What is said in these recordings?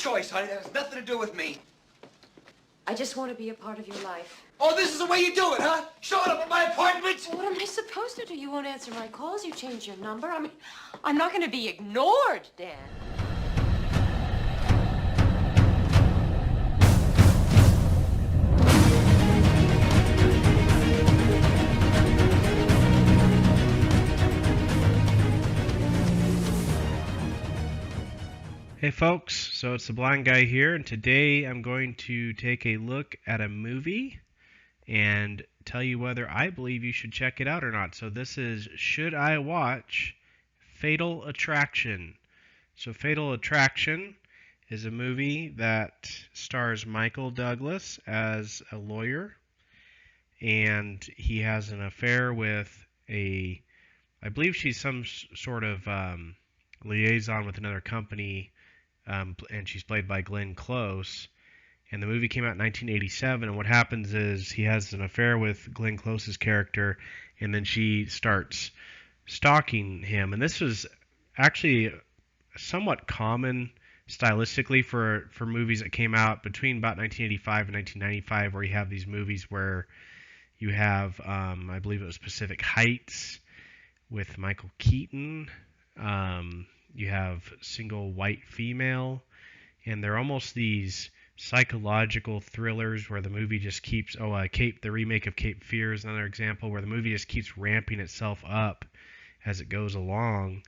choice, honey. That has nothing to do with me. I just want to be a part of your life. Oh, this is the way you do it, huh? Showing up at my apartment? Well, what am I supposed to do? You won't answer my calls. You change your number. I mean, I'm not going to be ignored, Dan. Hey folks, so it's the Blind Guy here, and today I'm going to take a look at a movie and tell you whether I believe you should check it out or not. So this is Should I Watch Fatal Attraction? So Fatal Attraction is a movie that stars Michael Douglas as a lawyer, and he has an affair with I believe she's some sort of liaison with another company. And she's played by Glenn Close. And the movie came out in 1987. And what happens is he has an affair with Glenn Close's character, and then she starts stalking him. And this was actually somewhat common stylistically for movies that came out between about 1985 and 1995, where you have these movies where you have, I believe it was Pacific Heights with Michael Keaton. You have Single White Female, and they're almost these psychological thrillers where the movie just keeps, the remake of Cape Fear is another example, where the movie just keeps ramping itself up as it goes along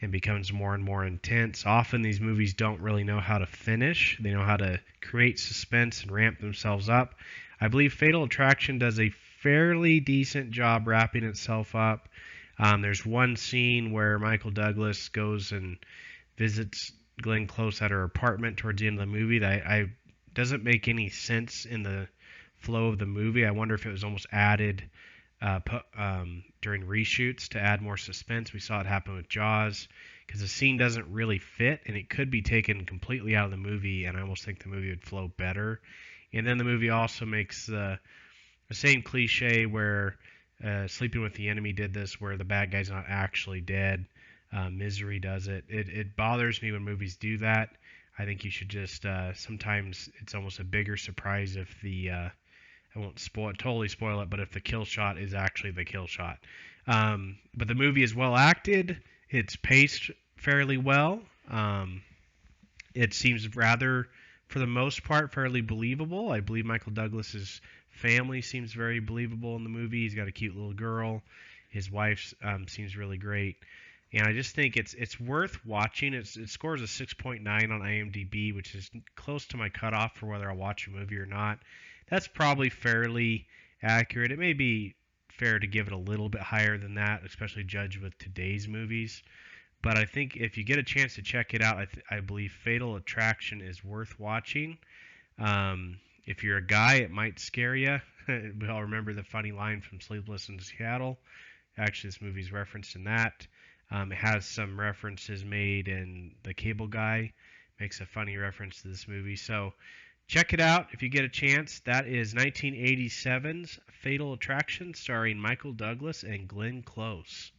and becomes more and more intense. Often these movies don't really know how to finish. They know how to create suspense and ramp themselves up. I believe Fatal Attraction does a fairly decent job wrapping itself up. There's one scene where Michael Douglas goes and visits Glenn Close at her apartment towards the end of the movie that doesn't make any sense in the flow of the movie. I wonder if it was almost added during reshoots to add more suspense. We saw it happen with Jaws because the scene doesn't really fit, and it could be taken completely out of the movie, and I almost think the movie would flow better. And then the movie also makes the same cliche where Sleeping with the Enemy did this, where the bad guy's not actually dead. Misery does it. It bothers me when movies do that. I think you should just sometimes it's almost a bigger surprise if I won't totally spoil it, but if the kill shot is actually the kill shot. But the movie is well acted. It's paced fairly well. It seems rather, for the most part, fairly believable. I believe Michael Douglas's family seems very believable in the movie. He's got a cute little girl. His wife seems really great. And I just think it's worth watching. It scores a 6.9 on IMDb, which is close to my cutoff for whether I'll watch a movie or not. That's probably fairly accurate. It may be fair to give it a little bit higher than that, especially judged with today's movies. But I think if you get a chance to check it out, I believe Fatal Attraction is worth watching. If you're a guy, it might scare you. We all remember the funny line from Sleepless in Seattle. Actually, this movie's referenced in that. It has some references made in The Cable Guy. Makes a funny reference to this movie. So check it out if you get a chance. That is 1987's Fatal Attraction, starring Michael Douglas and Glenn Close.